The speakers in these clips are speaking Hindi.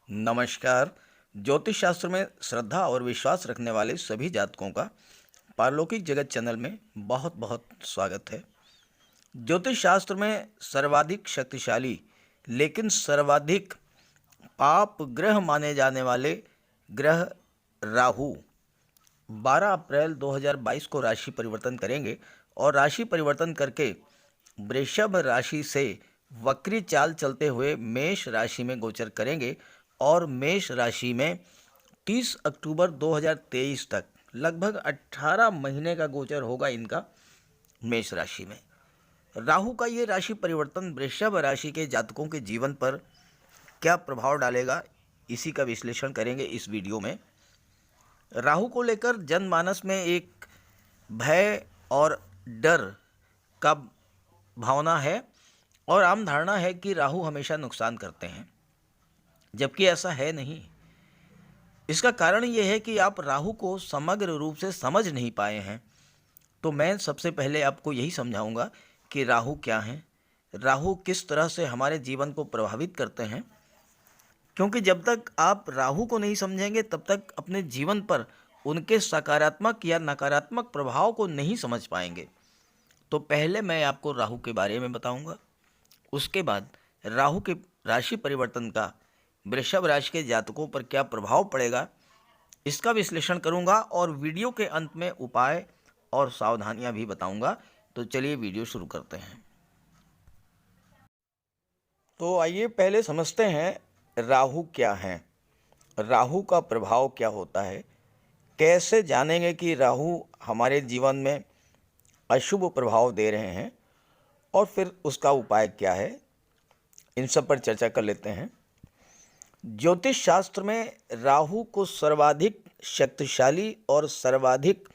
नमस्कार। ज्योतिष शास्त्र में श्रद्धा और विश्वास रखने वाले सभी जातकों का पारलौकिक जगत चैनल में बहुत बहुत स्वागत है। ज्योतिष शास्त्र में सर्वाधिक शक्तिशाली लेकिन सर्वाधिक पाप ग्रह माने जाने वाले ग्रह राहु 12 अप्रैल 2022 को राशि परिवर्तन करेंगे और राशि परिवर्तन करके वृषभ राशि से वक्री चाल चलते हुए मेष राशि में गोचर करेंगे और मेष राशि में 30 अक्टूबर 2023 तक लगभग 18 महीने का गोचर होगा इनका मेष राशि में। राहु का ये राशि परिवर्तन वृषभ राशि के जातकों के जीवन पर क्या प्रभाव डालेगा, इसी का विश्लेषण करेंगे इस वीडियो में। राहु को लेकर जनमानस में एक भय और डर का भावना है और आम धारणा है कि राहु हमेशा नुकसान करते हैं, जबकि ऐसा है नहीं। इसका कारण ये है कि आप राहु को समग्र रूप से समझ नहीं पाए हैं। तो मैं सबसे पहले आपको यही समझाऊंगा कि राहु क्या हैं, राहु किस तरह से हमारे जीवन को प्रभावित करते हैं, क्योंकि जब तक आप राहु को नहीं समझेंगे तब तक अपने जीवन पर उनके सकारात्मक या नकारात्मक प्रभाव को नहीं समझ पाएंगे। तो पहले मैं आपको राहु के बारे में बताऊंगा, उसके बाद राहु के राशि परिवर्तन का वृषभ राशि के जातकों पर क्या प्रभाव पड़ेगा इसका विश्लेषण करूंगा और वीडियो के अंत में उपाय और सावधानियां भी बताऊंगा। तो चलिए वीडियो शुरू करते हैं। तो आइए पहले समझते हैं राहु क्या हैं, राहु का प्रभाव क्या होता है, कैसे जानेंगे कि राहु हमारे जीवन में अशुभ प्रभाव दे रहे हैं और फिर उसका उपाय क्या है, इन सब पर चर्चा कर लेते हैं। ज्योतिष शास्त्र में राहु को सर्वाधिक शक्तिशाली और सर्वाधिक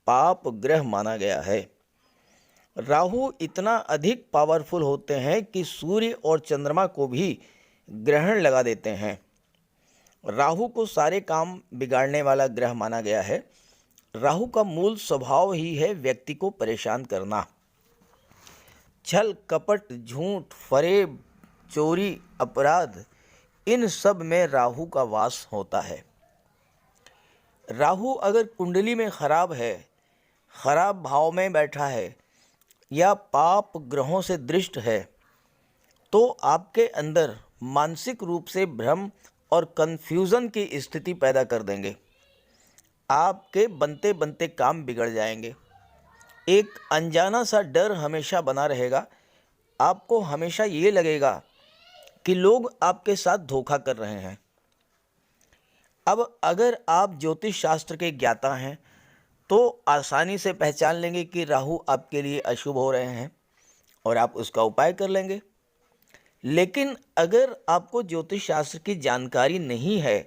पाप ग्रह माना गया है। राहु इतना अधिक पावरफुल होते हैं कि सूर्य और चंद्रमा को भी ग्रहण लगा देते हैं। राहु को सारे काम बिगाड़ने वाला ग्रह माना गया है। राहु का मूल स्वभाव ही है व्यक्ति को परेशान करना। छल कपट, झूठ, फरेब, चोरी, अपराध, इन सब में राहु का वास होता है। राहु अगर कुंडली में खराब है, खराब भाव में बैठा है या पाप ग्रहों से दृष्ट है तो आपके अंदर मानसिक रूप से भ्रम और कंफ्यूजन की स्थिति पैदा कर देंगे। आपके बनते बनते काम बिगड़ जाएंगे। एक अनजाना सा डर हमेशा बना रहेगा। आपको हमेशा ये लगेगा कि लोग आपके साथ धोखा कर रहे हैं। अब अगर आप ज्योतिष शास्त्र के ज्ञाता हैं तो आसानी से पहचान लेंगे कि राहु आपके लिए अशुभ हो रहे हैं और आप उसका उपाय कर लेंगे। लेकिन अगर आपको ज्योतिष शास्त्र की जानकारी नहीं है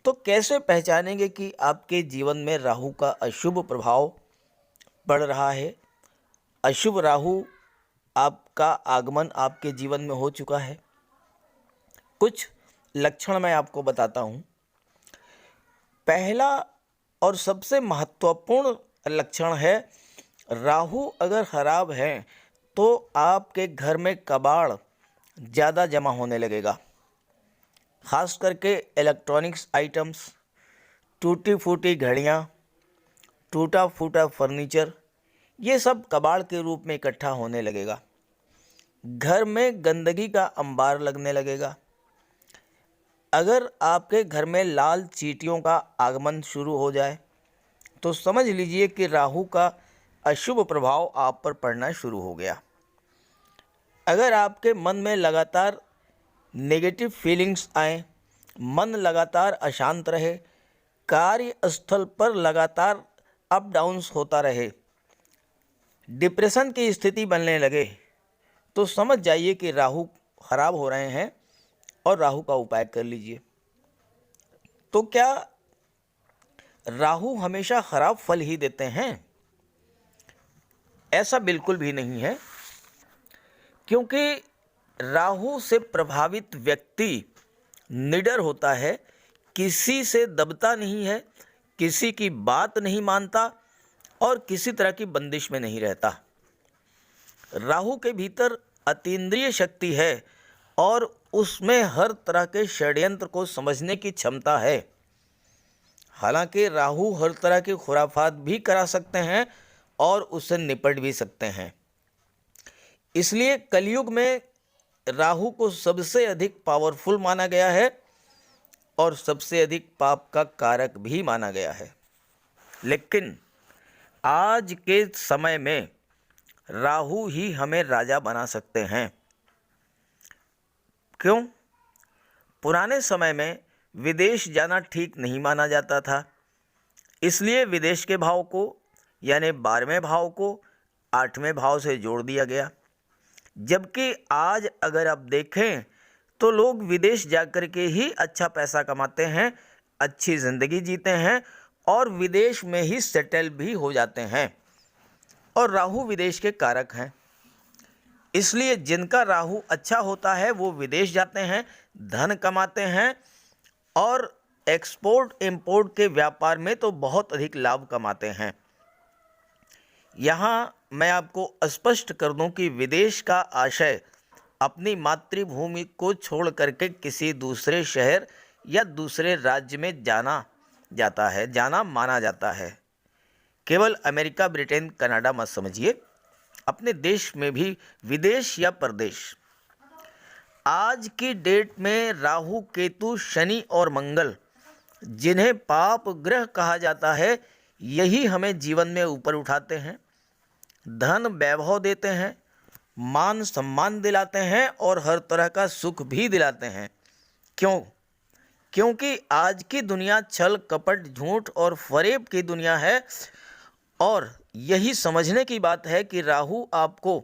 तो कैसे पहचानेंगे कि आपके जीवन में राहु का अशुभ प्रभाव पड़ रहा है, अशुभ राहु आपका आगमन आपके जीवन में हो चुका है। कुछ लक्षण मैं आपको बताता हूँ। पहला और सबसे महत्वपूर्ण लक्षण है, राहु अगर खराब है तो आपके घर में कबाड़ ज़्यादा जमा होने लगेगा। खास करके इलेक्ट्रॉनिक्स आइटम्स, टूटी फूटी घड़ियाँ, टूटा फूटा फर्नीचर, ये सब कबाड़ के रूप में इकट्ठा होने लगेगा। घर में गंदगी का अंबार लगने लगेगा। अगर आपके घर में लाल चींटियों का आगमन शुरू हो जाए तो समझ लीजिए कि राहु का अशुभ प्रभाव आप पर पड़ना शुरू हो गया। अगर आपके मन में लगातार नेगेटिव फीलिंग्स आए, मन लगातार अशांत रहे, कार्यस्थल पर लगातार अप डाउन्स होता रहे, डिप्रेशन की स्थिति बनने लगे, तो समझ जाइए कि राहु खराब हो रहे हैं और राहु का उपाय कर लीजिए। तो क्या राहु हमेशा खराब फल ही देते हैं? ऐसा बिल्कुल भी नहीं है, क्योंकि राहु से प्रभावित व्यक्ति निडर होता है, किसी से दबता नहीं है, किसी की बात नहीं मानता और किसी तरह की बंदिश में नहीं रहता। राहु के भीतर अतीन्द्रिय शक्ति है और उसमें हर तरह के षड्यंत्र को समझने की क्षमता है। हालांकि राहु हर तरह की खुराफात भी करा सकते हैं और उससे निपट भी सकते हैं। इसलिए कलयुग में राहु को सबसे अधिक पावरफुल माना गया है और सबसे अधिक पाप का कारक भी माना गया है। लेकिन आज के समय में राहु ही हमें राजा बना सकते हैं। क्यों? पुराने समय में विदेश जाना ठीक नहीं माना जाता था, इसलिए विदेश के भाव को यानी 12वें भाव को 8वें भाव से जोड़ दिया गया। जबकि आज अगर आप देखें तो लोग विदेश जाकर के ही अच्छा पैसा कमाते हैं, अच्छी ज़िंदगी जीते हैं और विदेश में ही सेटल भी हो जाते हैं। और राहु विदेश के कारक हैं, इसलिए जिनका राहु अच्छा होता है वो विदेश जाते हैं, धन कमाते हैं और एक्सपोर्ट इंपोर्ट के व्यापार में तो बहुत अधिक लाभ कमाते हैं। यहाँ मैं आपको स्पष्ट कर दूं कि विदेश का आशय अपनी मातृभूमि को छोड़ करके किसी दूसरे शहर या दूसरे राज्य में जाना माना जाता है। केवल अमेरिका, ब्रिटेन, कनाडा मत समझिए, अपने देश में भी विदेश या परदेश। आज की डेट में राहु, केतु, शनि और मंगल, जिन्हें पाप ग्रह कहा जाता है, यही हमें जीवन में ऊपर उठाते हैं, धन वैभव देते हैं, मान सम्मान दिलाते हैं और हर तरह का सुख भी दिलाते हैं। क्यों? क्योंकि आज की दुनिया छल कपट, झूठ और फरेब की दुनिया है और यही समझने की बात है कि राहु आपको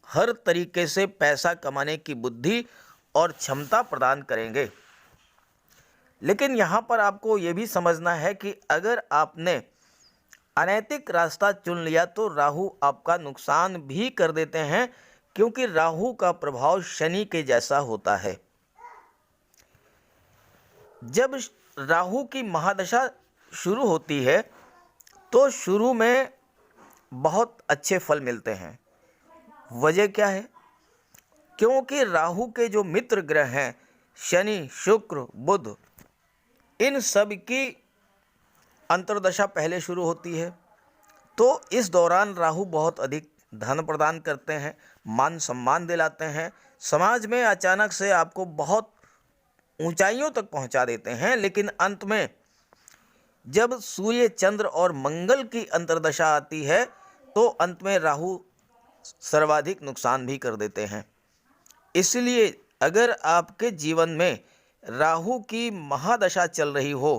हर तरीके से पैसा कमाने की बुद्धि और क्षमता प्रदान करेंगे। लेकिन यहाँ पर आपको ये भी समझना है कि अगर आपने अनैतिक रास्ता चुन लिया तो राहु आपका नुकसान भी कर देते हैं, क्योंकि राहु का प्रभाव शनि के जैसा होता है। जब राहु की महादशा शुरू होती है तो शुरू में बहुत अच्छे फल मिलते हैं। वजह क्या है? क्योंकि राहु के जो मित्र ग्रह हैं शनि, शुक्र, बुध, इन सब की अंतर्दशा पहले शुरू होती है। तो इस दौरान राहु बहुत अधिक धन प्रदान करते हैं, मान सम्मान दिलाते हैं, समाज में अचानक से आपको बहुत ऊंचाइयों तक पहुंचा देते हैं। लेकिन अंत में जब सूर्य, चंद्र और मंगल की अंतर्दशा आती है तो अंत में राहु सर्वाधिक नुकसान भी कर देते हैं। इसलिए अगर आपके जीवन में राहु की महादशा चल रही हो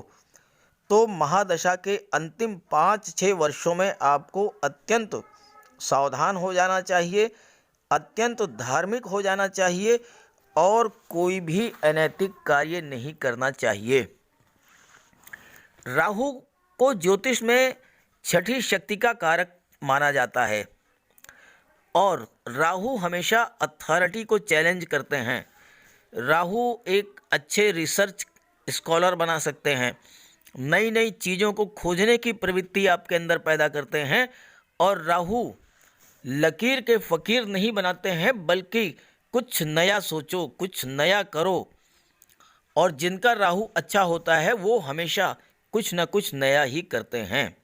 तो महादशा के अंतिम 5-6 वर्षों में आपको अत्यंत सावधान हो जाना चाहिए, अत्यंत धार्मिक हो जाना चाहिए और कोई भी अनैतिक कार्य नहीं करना चाहिए। राहु को ज्योतिष में छठी शक्ति का कारक माना जाता है और राहु हमेशा अथॉरिटी को चैलेंज करते हैं। राहु एक अच्छे रिसर्च स्कॉलर बना सकते हैं, नई नई चीज़ों को खोजने की प्रवृत्ति आपके अंदर पैदा करते हैं। और राहु लकीर के फ़कीर नहीं बनाते हैं, बल्कि कुछ नया सोचो, कुछ नया करो। और जिनका राहु अच्छा होता है वो हमेशा कुछ न कुछ नया ही करते हैं।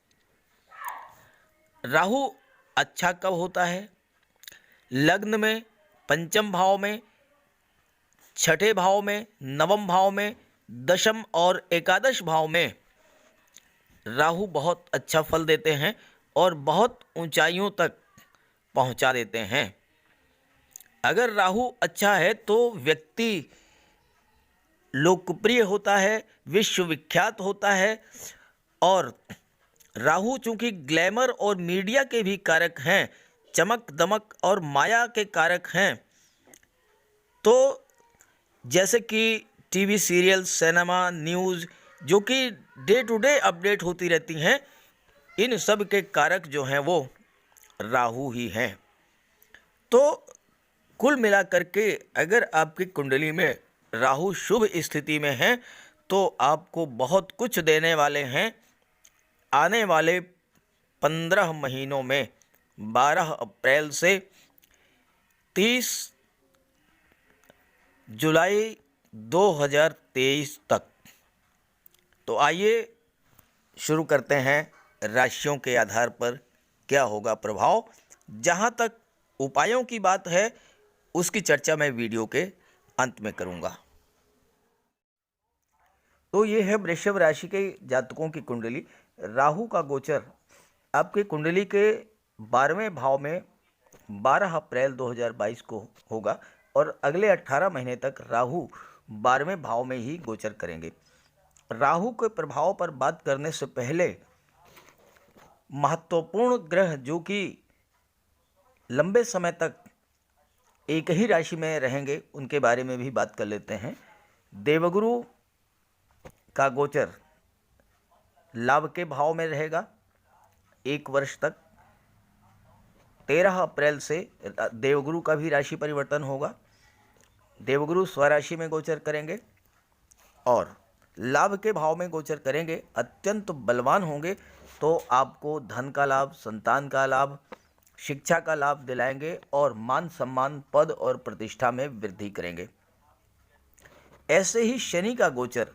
राहु अच्छा कब होता है? लग्न में, पंचम भाव में, छठे भाव में, नवम भाव में, दशम और एकादश भाव में राहु बहुत अच्छा फल देते हैं और बहुत ऊंचाइयों तक पहुंचा देते हैं। अगर राहु अच्छा है तो व्यक्ति लोकप्रिय होता है, विश्वविख्यात होता है। और राहु चूंकि ग्लैमर और मीडिया के भी कारक हैं, चमक दमक और माया के कारक हैं, तो जैसे कि टीवी सीरियल, सिनेमा, न्यूज़ जो कि डे टू डे अपडेट होती रहती हैं, इन सब के कारक जो हैं वो राहु ही हैं। तो कुल मिलाकर के अगर आपकी कुंडली में राहु शुभ स्थिति में है तो आपको बहुत कुछ देने वाले हैं। आने वाले 15 महीनों में 12 अप्रैल से 30 जुलाई 2023 तक। तो आइए शुरू करते हैं राशियों के आधार पर क्या होगा प्रभाव। जहां तक उपायों की बात है उसकी चर्चा मैं वीडियो के अंत में करूंगा। तो ये है वृषभ राशि के जातकों की कुंडली। राहु का गोचर आपके कुंडली के 12वें भाव में 12 अप्रैल 2022 को होगा और अगले 18 महीने तक राहु 12वें भाव में ही गोचर करेंगे। राहु के प्रभाव पर बात करने से पहले महत्वपूर्ण ग्रह जो कि लंबे समय तक एक ही राशि में रहेंगे उनके बारे में भी बात कर लेते हैं। देवगुरु का गोचर लाभ के भाव में रहेगा 1 वर्ष तक। 13 अप्रैल से देवगुरु का भी राशि परिवर्तन होगा। देवगुरु स्वराशि में गोचर करेंगे और लाभ के भाव में गोचर करेंगे। अत्यंत बलवान होंगे तो आपको धन का लाभ, संतान का लाभ, शिक्षा का लाभ दिलाएंगे और मान सम्मान, पद और प्रतिष्ठा में वृद्धि करेंगे। ऐसे ही शनि का गोचर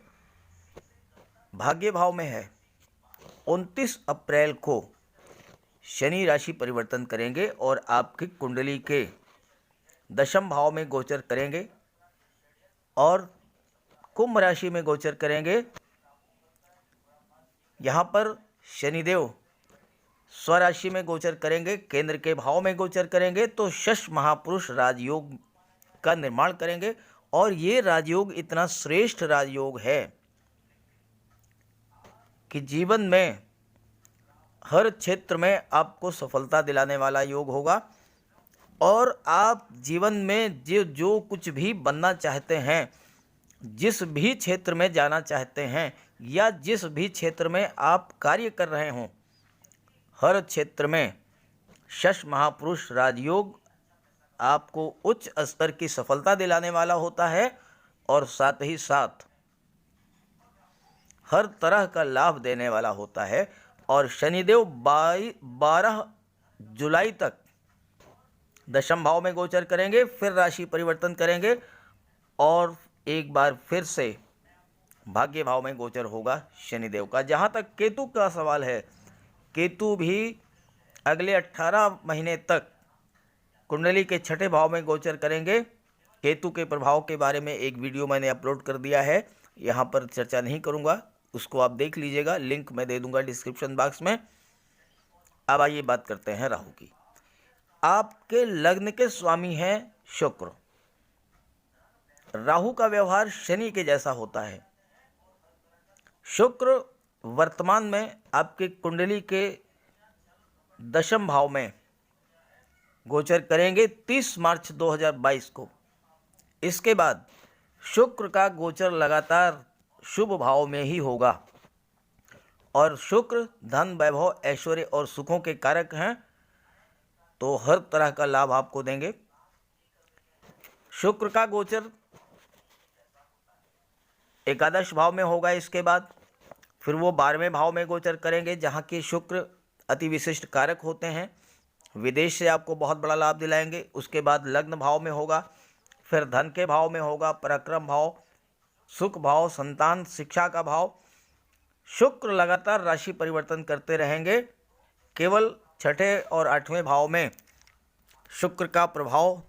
भाग्य भाव में है। 29 अप्रैल को शनि राशि परिवर्तन करेंगे और आपकी कुंडली के 10वें भाव में गोचर करेंगे और कुंभ राशि में गोचर करेंगे। यहाँ पर शनिदेव स्वराशि में गोचर करेंगे, केंद्र के भाव में गोचर करेंगे तो शश महापुरुष राजयोग का निर्माण करेंगे। और ये राजयोग इतना श्रेष्ठ राजयोग है कि जीवन में हर क्षेत्र में आपको सफलता दिलाने वाला योग होगा और आप जीवन में जो कुछ भी बनना चाहते हैं, जिस भी क्षेत्र में जाना चाहते हैं या जिस भी क्षेत्र में आप कार्य कर रहे हों, हर क्षेत्र में शश महापुरुष राजयोग आपको उच्च स्तर की सफलता दिलाने वाला होता है और साथ ही साथ हर तरह का लाभ देने वाला होता है। और शनिदेव 12 जुलाई तक 10वें भाव में गोचर करेंगे, फिर राशि परिवर्तन करेंगे और एक बार फिर से भाग्य भाव में गोचर होगा शनिदेव का। जहाँ तक केतु का सवाल है, केतु भी अगले 18 महीने तक कुंडली के 6ठे भाव में गोचर करेंगे। केतु के प्रभाव के बारे में एक वीडियो मैंने अपलोड कर दिया है, यहाँ पर चर्चा नहीं करूँगा, उसको आप देख लीजिएगा, लिंक मैं दे दूंगा डिस्क्रिप्शन बॉक्स में। अब आइए बात करते हैं राहु की। आपके लग्न के स्वामी हैं शुक्र। राहु का व्यवहार शनि के जैसा होता है। शुक्र वर्तमान में आपके कुंडली के 10वें भाव में गोचर करेंगे 30 मार्च 2022 को। इसके बाद शुक्र का गोचर लगातार शुभ भाव में ही होगा और शुक्र धन, वैभव, ऐश्वर्य और सुखों के कारक हैं तो हर तरह का लाभ आपको देंगे। शुक्र का गोचर एकादश भाव में होगा। इसके बाद फिर वो 12वें भाव में गोचर करेंगे जहाँ के शुक्र अति विशिष्ट कारक होते हैं, विदेश से आपको बहुत बड़ा लाभ दिलाएंगे। उसके बाद लग्न भाव में होगा, फिर धन के भाव में होगा, पराक्रम भाव, सुख भाव, संतान, शिक्षा का भाव। शुक्र लगातार राशि परिवर्तन करते रहेंगे। केवल 6ठे और 8वें भाव में शुक्र का प्रभाव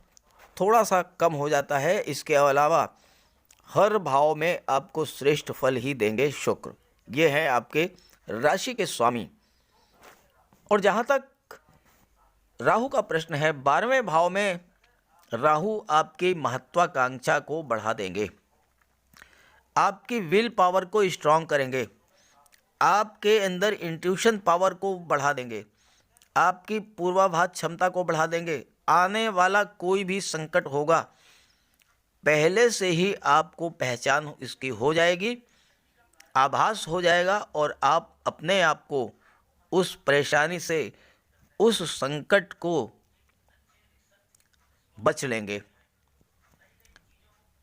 थोड़ा सा कम हो जाता है। इसके अलावा हर भाव में आपको श्रेष्ठ फल ही देंगे शुक्र। ये है आपके राशि के स्वामी। और जहाँ तक राहु का प्रश्न है, 12वें भाव में राहु आपकी महत्वाकांक्षा को बढ़ा देंगे, आपकी विल पावर को स्ट्रांग करेंगे, आपके अंदर इंट्यूशन पावर को बढ़ा देंगे, आपकी पूर्वाभास क्षमता को बढ़ा देंगे। आने वाला कोई भी संकट होगा पहले से ही आपको पहचान इसकी हो जाएगी, आभास हो जाएगा और आप अपने आप को उस परेशानी से, उस संकट को बच लेंगे।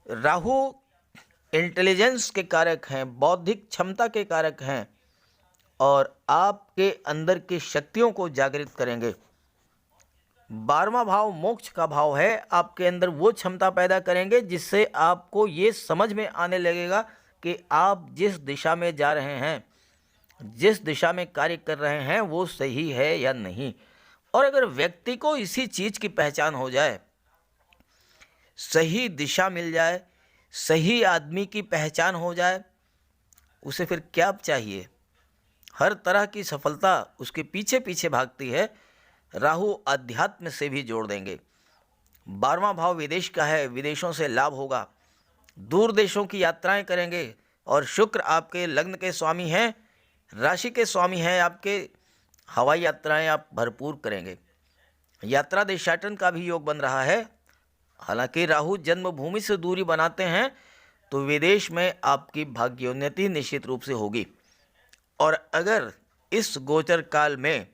राहु इंटेलिजेंस के कारक हैं, बौद्धिक क्षमता के कारक हैं और आपके अंदर की शक्तियों को जागृत करेंगे। 12वां भाव मोक्ष का भाव है। आपके अंदर वो क्षमता पैदा करेंगे जिससे आपको ये समझ में आने लगेगा कि आप जिस दिशा में जा रहे हैं, जिस दिशा में कार्य कर रहे हैं, वो सही है या नहीं। और अगर व्यक्ति को इसी चीज की पहचान हो जाए, सही दिशा मिल जाए, सही आदमी की पहचान हो जाए, उसे फिर क्या चाहिए। हर तरह की सफलता उसके पीछे पीछे भागती है। राहु अध्यात्म से भी जोड़ देंगे। 12वां भाव विदेश का है, विदेशों से लाभ होगा, दूर देशों की यात्राएं करेंगे। और शुक्र आपके लग्न के स्वामी हैं, राशि के स्वामी हैं आपके, हवाई यात्राएं आप भरपूर करेंगे। यात्रा देशाटन का भी योग बन रहा है। हालांकि राहु जन्मभूमि से दूरी बनाते हैं तो विदेश में आपकी भाग्योन्नति निश्चित रूप से होगी। और अगर इस गोचर काल में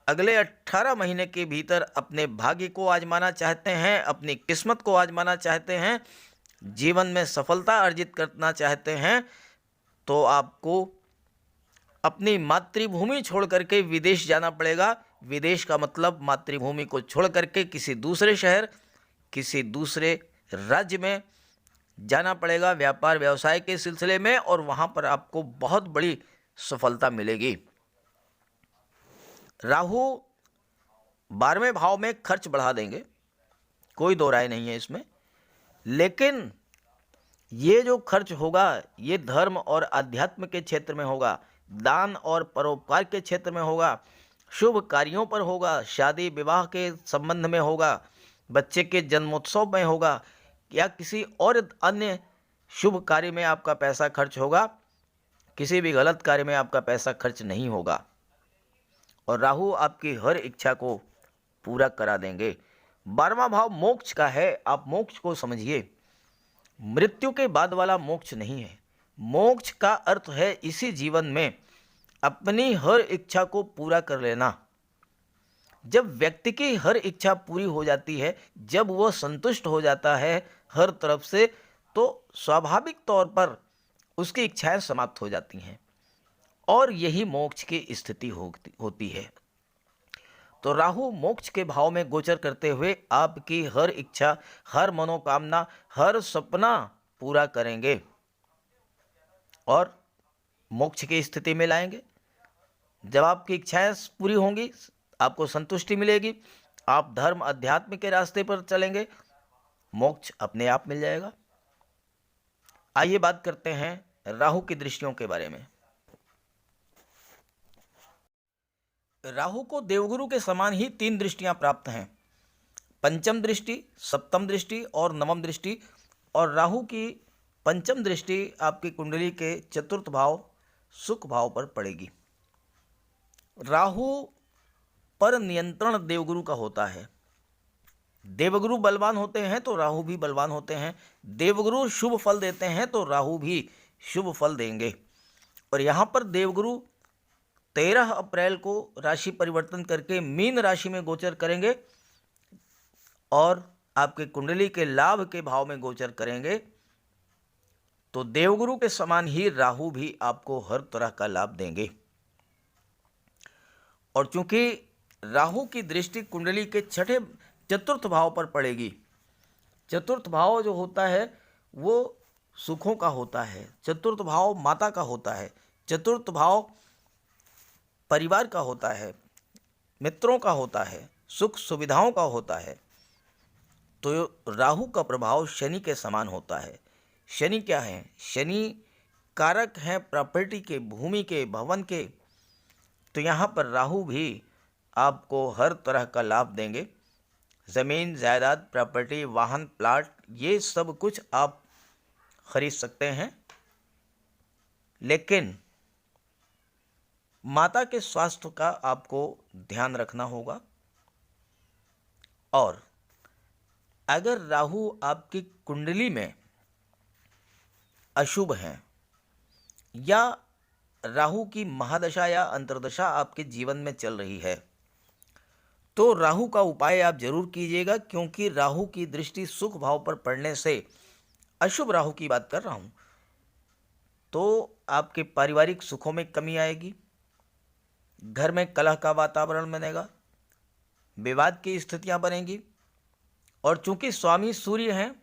अगले 18 महीने के भीतर अपने भाग्य को आजमाना चाहते हैं, अपनी किस्मत को आजमाना चाहते हैं, जीवन में सफलता अर्जित करना चाहते हैं, तो आपको अपनी मातृभूमि छोड़ करके विदेश जाना पड़ेगा। विदेश का मतलब मातृभूमि को छोड़ करके किसी दूसरे शहर, किसी दूसरे राज्य में जाना पड़ेगा व्यापार व्यवसाय के सिलसिले में, और वहाँ पर आपको बहुत बड़ी सफलता मिलेगी। राहु 12वें भाव में खर्च बढ़ा देंगे, कोई दो राय नहीं है इसमें। लेकिन ये जो खर्च होगा ये धर्म और अध्यात्म के क्षेत्र में होगा, दान और परोपकार के क्षेत्र में होगा, शुभ कार्यों पर होगा, शादी विवाह के संबंध में होगा, बच्चे के जन्मोत्सव में होगा, या किसी और अन्य शुभ कार्य में आपका पैसा खर्च होगा। किसी भी गलत कार्य में आपका पैसा खर्च नहीं होगा। और राहु आपकी हर इच्छा को पूरा करा देंगे। 12वां भाव मोक्ष का है। आप मोक्ष को समझिए, मृत्यु के बाद वाला मोक्ष नहीं है। मोक्ष का अर्थ है इसी जीवन में अपनी हर इच्छा को पूरा कर लेना। जब व्यक्ति की हर इच्छा पूरी हो जाती है, जब वह संतुष्ट हो जाता है हर तरफ से, तो स्वाभाविक तौर पर उसकी इच्छाएं समाप्त हो जाती हैं, और यही मोक्ष की स्थिति होती है। तो राहु मोक्ष के भाव में गोचर करते हुए आपकी हर इच्छा, हर मनोकामना, हर सपना पूरा करेंगे और मोक्ष की स्थिति में लाएंगे। जब आपकी इच्छाएं पूरी होंगी, आपको संतुष्टि मिलेगी, आप धर्म अध्यात्म के रास्ते पर चलेंगे, मोक्ष अपने आप मिल जाएगा। आइए बात करते हैं राहु की दृष्टियों के बारे में। राहु को देवगुरु के समान ही 3 दृष्टियां प्राप्त हैं, पंचम दृष्टि, सप्तम दृष्टि और नवम दृष्टि। और राहु की पंचम दृष्टि आपकी कुंडली के चतुर्थ भाव सुख भाव पर पड़ेगी। राहु पर नियंत्रण देवगुरु का होता है। देवगुरु बलवान होते हैं तो राहु भी बलवान होते हैं। देवगुरु शुभ फल देते हैं तो राहु भी शुभ फल देंगे। और यहाँ पर देवगुरु 13 अप्रैल को राशि परिवर्तन करके मीन राशि में गोचर करेंगे और आपके कुंडली के लाभ के भाव में गोचर करेंगे। तो देवगुरु के समान ही राहु भी आपको हर तरह का लाभ देंगे। और चूंकि राहु की दृष्टि कुंडली के चतुर्थ भाव पर पड़ेगी, चतुर्थ भाव जो होता है वो सुखों का होता है, चतुर्थ भाव माता का होता है, चतुर्थ भाव परिवार का होता है, मित्रों का होता है, सुख सुविधाओं का होता है। तो राहु का प्रभाव शनि के समान होता है। शनि क्या है? शनि कारक हैं प्रॉपर्टी के, भूमि के, भवन के। तो यहाँ पर राहु भी आपको हर तरह का लाभ देंगे। ज़मीन, जायदाद, प्रॉपर्टी, वाहन, प्लाट, ये सब कुछ आप खरीद सकते हैं। लेकिन माता के स्वास्थ्य का आपको ध्यान रखना होगा। और अगर राहु आपकी कुंडली में अशुभ हैं या राहु की महादशा या अंतर्दशा आपके जीवन में चल रही है, तो राहु का उपाय आप जरूर कीजिएगा, क्योंकि राहु की दृष्टि सुख भाव पर पड़ने से, अशुभ राहु की बात कर रहा हूं, तो आपके पारिवारिक सुखों में कमी आएगी, घर में कलह का वातावरण बनेगा, विवाद की स्थितियां बनेंगी। और चूंकि स्वामी सूर्य हैं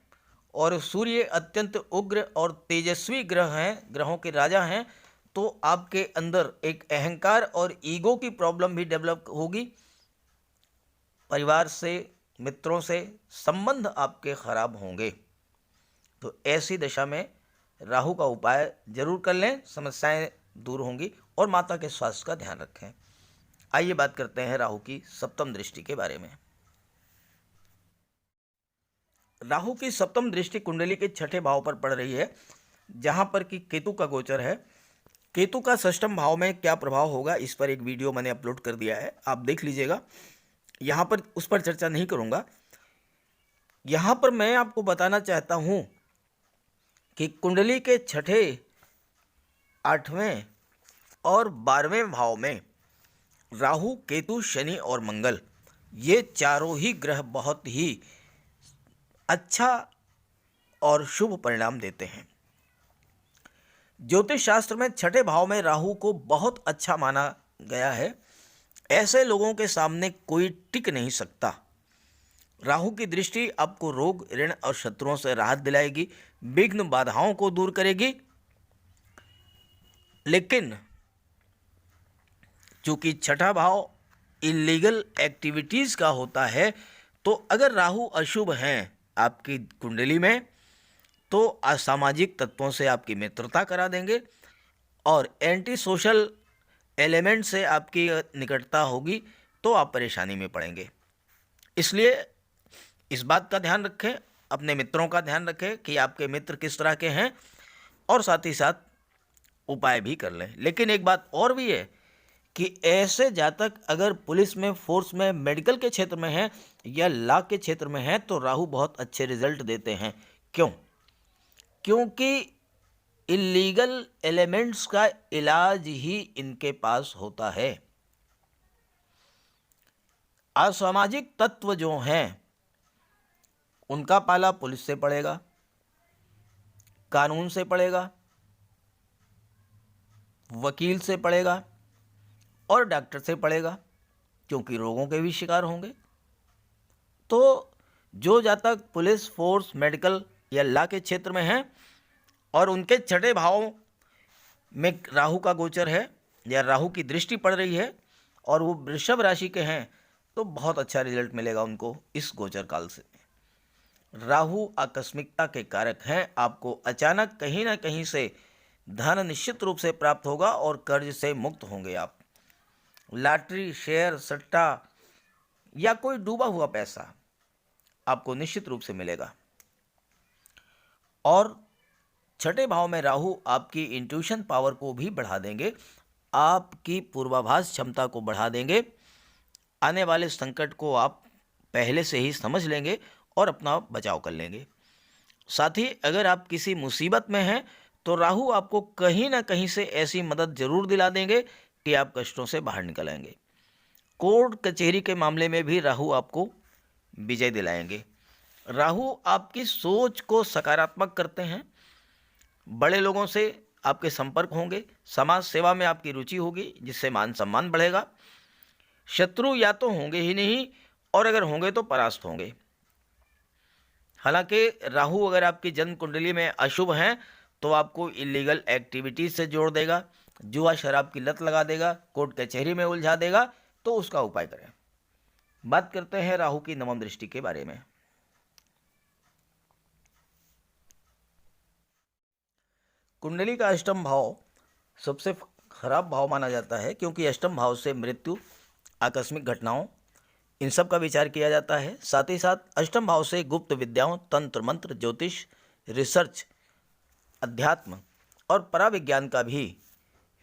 और सूर्य अत्यंत उग्र और तेजस्वी ग्रह हैं, ग्रहों के राजा हैं, तो आपके अंदर एक अहंकार और ईगो की प्रॉब्लम भी डेवलप होगी। परिवार से, मित्रों से संबंध आपके खराब होंगे। तो ऐसी दशा में राहु का उपाय जरूर कर लें, समस्याएं दूर होंगी। और माता के स्वास्थ्य का ध्यान रखें। आइए बात करते हैं राहु की सप्तम दृष्टि के बारे में। राहु की सप्तम दृष्टि कुंडली के छठे भाव पर पड़ रही है, जहां पर कि केतु का गोचर है। केतु का षष्ठम भाव में क्या प्रभाव होगा, इस पर एक वीडियो मैंने अपलोड कर दिया है, आप देख लीजिएगा। यहाँ पर उस पर चर्चा नहीं करूँगा। यहाँ पर मैं आपको बताना चाहता हूँ कि कुंडली के छठे, आठवें और 12वें भाव में राहु, केतु, शनि और मंगल, ये चारों ही ग्रह बहुत ही अच्छा और शुभ परिणाम देते हैं। ज्योतिष शास्त्र में छठे भाव में राहु को बहुत अच्छा माना गया है। ऐसे लोगों के सामने कोई टिक नहीं सकता। राहु की दृष्टि आपको रोग, ऋण और शत्रुओं से राहत दिलाएगी, विघ्न बाधाओं को दूर करेगी। लेकिन चूंकि छठा भाव इलीगल एक्टिविटीज का होता है, तो अगर राहु अशुभ हैं आपकी कुंडली में, तो असामाजिक तत्वों से आपकी मित्रता करा देंगे और एंटी सोशल एलिमेंट से आपकी निकटता होगी, तो आप परेशानी में पड़ेंगे। इसलिए इस बात का ध्यान रखें, अपने मित्रों का ध्यान रखें कि आपके मित्र किस तरह के हैं, और साथ ही साथ उपाय भी कर लें। लेकिन एक बात और भी है कि ऐसे जातक अगर पुलिस में, फोर्स में, मेडिकल के क्षेत्र में हैं या लॉ के क्षेत्र में हैं, तो राहु बहुत अच्छे रिजल्ट देते हैं। क्यों? क्योंकि इलीगल एलिमेंट्स का इलाज ही इनके पास होता है। असामाजिक तत्व जो हैं उनका पाला पुलिस से पड़ेगा, कानून से पड़ेगा, वकील से पड़ेगा और डॉक्टर से पड़ेगा, क्योंकि रोगों के भी शिकार होंगे। तो जो जातक पुलिस, फोर्स, मेडिकल या लॉ के क्षेत्र में हैं और उनके छठे भाव में राहु का गोचर है या राहु की दृष्टि पड़ रही है और वो वृषभ राशि के हैं, तो बहुत अच्छा रिजल्ट मिलेगा उनको इस गोचर काल से। राहु आकस्मिकता के कारक हैं। आपको अचानक कहीं ना कहीं से धन निश्चित रूप से प्राप्त होगा और कर्ज से मुक्त होंगे आप। लॉटरी, शेयर, सट्टा या कोई डूबा हुआ पैसा आपको निश्चित रूप से मिलेगा। और छठे भाव में राहु आपकी इंट्यूशन पावर को भी बढ़ा देंगे, आपकी पूर्वाभास क्षमता को बढ़ा देंगे। आने वाले संकट को आप पहले से ही समझ लेंगे और अपना बचाव कर लेंगे। साथ ही अगर आप किसी मुसीबत में हैं, तो राहु आपको कहीं ना कहीं से ऐसी मदद जरूर दिला देंगे कि आप कष्टों से बाहर निकल आएंगे। कोर्ट कचहरी के मामले में भी राहु आपको विजय दिलाएंगे। राहु आपकी सोच को सकारात्मक करते हैं। बड़े लोगों से आपके संपर्क होंगे, समाज सेवा में आपकी रुचि होगी, जिससे मान सम्मान बढ़ेगा। शत्रु या तो होंगे ही नहीं, और अगर होंगे तो परास्त होंगे। हालांकि राहु अगर आपकी जन्म कुंडली में अशुभ हैं, तो आपको इलीगल एक्टिविटीज से जोड़ देगा, जुआ शराब की लत लगा देगा, कोर्ट कचहरी में उलझा देगा, तो उसका उपाय करें। बात करते हैं राहु की नवम दृष्टि के बारे में। कुंडली का अष्टम भाव सबसे खराब भाव माना जाता है, क्योंकि अष्टम भाव से मृत्यु, आकस्मिक घटनाओं, इन सब का विचार किया जाता है। साथ ही साथ अष्टम भाव से गुप्त विद्याओं, तंत्र मंत्र, ज्योतिष, रिसर्च, अध्यात्म और पराविज्ञान का भी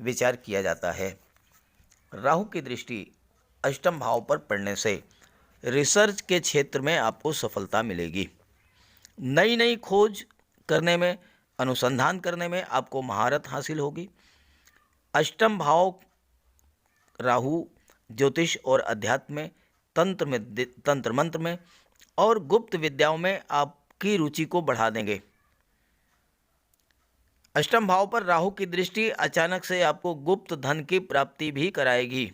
विचार किया जाता है। राहु की दृष्टि अष्टम भाव पर पड़ने से रिसर्च के क्षेत्र में आपको सफलता मिलेगी। नई नई खोज करने में, अनुसंधान करने में आपको महारत हासिल होगी। अष्टम भाव राहु ज्योतिष और अध्यात्म में, तंत्र मंत्र में और गुप्त विद्याओं में आपकी रुचि को बढ़ा देंगे। अष्टम भाव पर राहु की दृष्टि अचानक से आपको गुप्त धन की प्राप्ति भी कराएगी।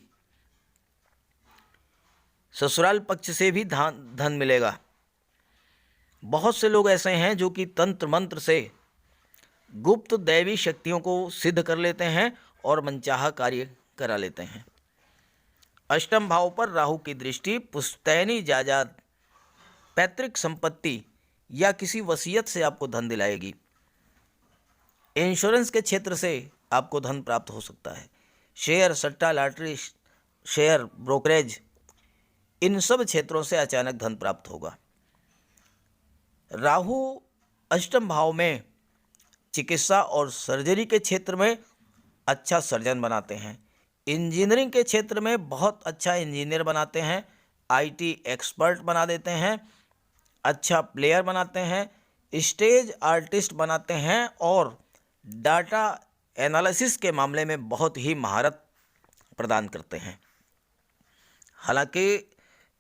ससुराल पक्ष से भी धन मिलेगा। बहुत से लोग ऐसे हैं जो कि तंत्र मंत्र से गुप्त दैवी शक्तियों को सिद्ध कर लेते हैं और मनचाहा कार्य करा लेते हैं। अष्टम भाव पर राहु की दृष्टि पुश्तैनी जायदाद, पैतृक संपत्ति या किसी वसीयत से आपको धन दिलाएगी। इंश्योरेंस के क्षेत्र से आपको धन प्राप्त हो सकता है। शेयर सट्टा लॉटरी शेयर ब्रोकरेज, इन सब क्षेत्रों से अचानक धन प्राप्त होगा। राहु अष्टम भाव में चिकित्सा और सर्जरी के क्षेत्र में अच्छा सर्जन बनाते हैं। इंजीनियरिंग के क्षेत्र में बहुत अच्छा इंजीनियर बनाते हैं। आईटी एक्सपर्ट बना देते हैं। अच्छा प्लेयर बनाते हैं। स्टेज आर्टिस्ट बनाते हैं और डाटा एनालिसिस के मामले में बहुत ही महारत प्रदान करते हैं। हालांकि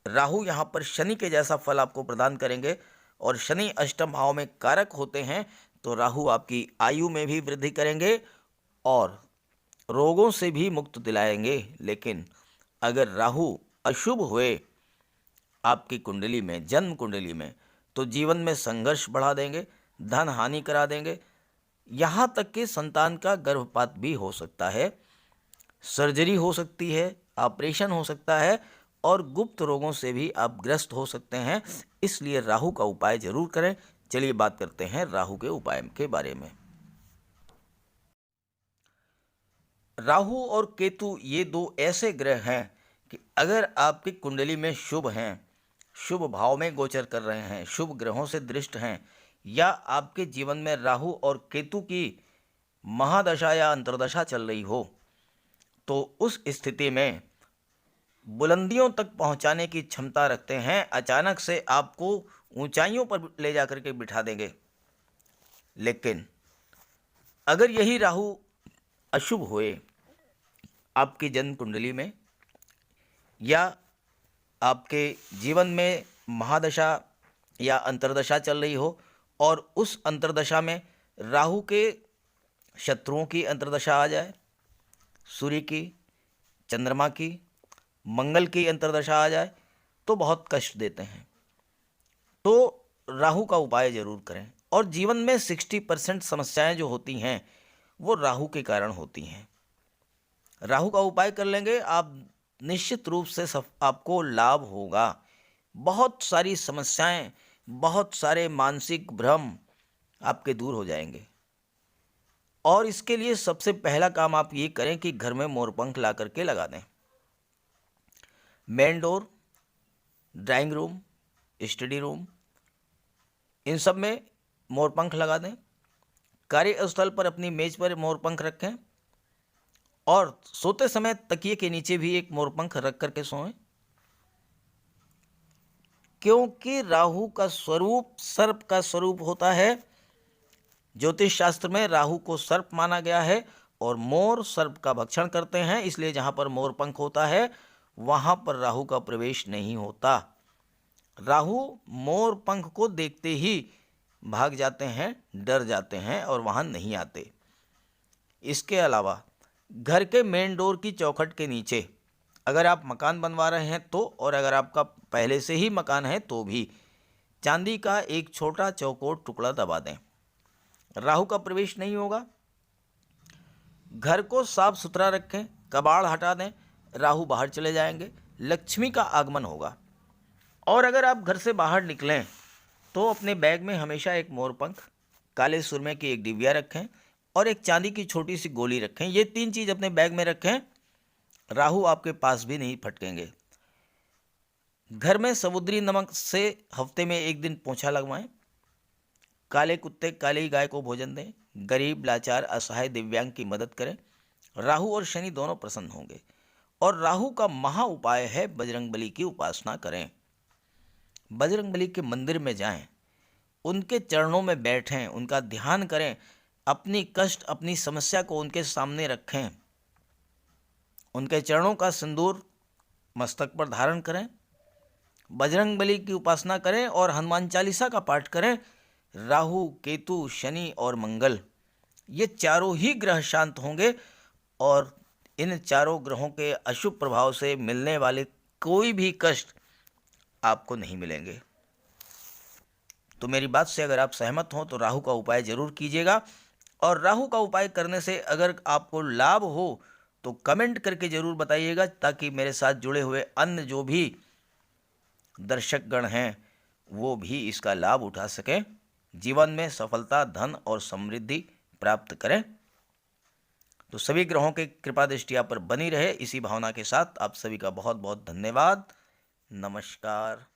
राहु यहाँ पर शनि के जैसा फल आपको प्रदान करेंगे और शनि अष्टम भाव में कारक होते हैं, तो राहु आपकी आयु में भी वृद्धि करेंगे और रोगों से भी मुक्त दिलाएंगे। लेकिन अगर राहु अशुभ हुए आपकी कुंडली में, जन्म कुंडली में, तो जीवन में संघर्ष बढ़ा देंगे, धन हानि करा देंगे, यहाँ तक कि संतान का गर्भपात भी हो सकता है, सर्जरी हो सकती है, ऑपरेशन हो सकता है और गुप्त रोगों से भी आप ग्रस्त हो सकते हैं। इसलिए राहु का उपाय जरूर करें। चलिए बात करते हैं राहु के उपाय के बारे में। राहु और केतु ये दो ऐसे ग्रह हैं कि अगर आपकी कुंडली में शुभ हैं, शुभ भाव में गोचर कर रहे हैं, शुभ ग्रहों से दृष्ट हैं, या आपके जीवन में राहु और केतु की महादशा या अंतर्दशा चल रही हो, तो उस स्थिति में बुलंदियों तक पहुंचाने की क्षमता रखते हैं। अचानक से आपको ऊंचाइयों पर ले जाकर के बिठा देंगे। लेकिन अगर यही राहु अशुभ हुए आपकी जन्म कुंडली में या आपके जीवन में महादशा या अंतर्दशा चल रही हो और उस अंतर्दशा में राहु के शत्रुओं की अंतर्दशा आ जाए, सूर्य की, चंद्रमा की, मंगल की अंतर्दशा आ जाए, तो बहुत कष्ट देते हैं। तो राहु का उपाय जरूर करें। और जीवन में 60% समस्याएं जो होती हैं वो राहु के कारण होती हैं। राहु का उपाय कर लेंगे आप, निश्चित रूप से आपको लाभ होगा। बहुत सारी समस्याएं, बहुत सारे मानसिक भ्रम आपके दूर हो जाएंगे। और इसके लिए सबसे पहला काम आप ये करें कि घर में मोरपंख ला करके लगा दें। Main door, drawing room, study room, इन सब में मोरपंख लगा दें। कार्यस्थल पर अपनी मेज पर मोरपंख रखें और सोते समय तकिए के नीचे भी एक मोरपंख रख करके सोएं। क्योंकि राहु का स्वरूप सर्प का स्वरूप होता है। ज्योतिष शास्त्र में राहु को सर्प माना गया है और मोर सर्प का भक्षण करते हैं। इसलिए जहां पर मोरपंख होता है वहां पर राहु का प्रवेश नहीं होता। राहु मोर पंख को देखते ही भाग जाते हैं, डर जाते हैं और वहां नहीं आते। इसके अलावा घर के मेन डोर की चौखट के नीचे, अगर आप मकान बनवा रहे हैं तो, और अगर आपका पहले से ही मकान है तो भी, चांदी का एक छोटा चौकोर टुकड़ा दबा दें। राहु का प्रवेश नहीं होगा। घर को साफ सुथरा रखें, कबाड़ हटा दें, राहु बाहर चले जाएंगे, लक्ष्मी का आगमन होगा। और अगर आप घर से बाहर निकलें तो अपने बैग में हमेशा एक मोरपंख, काले सुरमे की एक डिबिया रखें और एक चांदी की छोटी सी गोली रखें। ये 3 चीज़ अपने बैग में रखें, राहु आपके पास भी नहीं फटकेंगे। घर में समुद्री नमक से हफ्ते में 1 दिन पोंछा लगवाएं। काले कुत्ते काली गाय को भोजन दें। गरीब, लाचार, असहाय, दिव्यांग की मदद करें। राहु और शनि दोनों प्रसन्न होंगे। और राहु का महा उपाय है बजरंगबली की उपासना करें। बजरंगबली के मंदिर में जाएं, उनके चरणों में बैठें, उनका ध्यान करें, अपनी कष्ट, अपनी समस्या को उनके सामने रखें, उनके चरणों का सिंदूर मस्तक पर धारण करें, बजरंगबली की उपासना करें और हनुमान चालीसा का पाठ करें। राहु, केतु, शनि और मंगल, ये चारों ही ग्रह शांत होंगे और इन चारों ग्रहों के अशुभ प्रभाव से मिलने वाले कोई भी कष्ट आपको नहीं मिलेंगे। तो मेरी बात से अगर आप सहमत हों तो राहु का उपाय जरूर कीजिएगा। और राहु का उपाय करने से अगर आपको लाभ हो तो कमेंट करके जरूर बताइएगा, ताकि मेरे साथ जुड़े हुए अन्य जो भी दर्शकगण हैं वो भी इसका लाभ उठा सकें, जीवन में सफलता, धन और समृद्धि प्राप्त करें। तो सभी ग्रहों की कृपा दृष्टि आप पर बनी रहे, इसी भावना के साथ आप सभी का बहुत बहुत धन्यवाद। नमस्कार।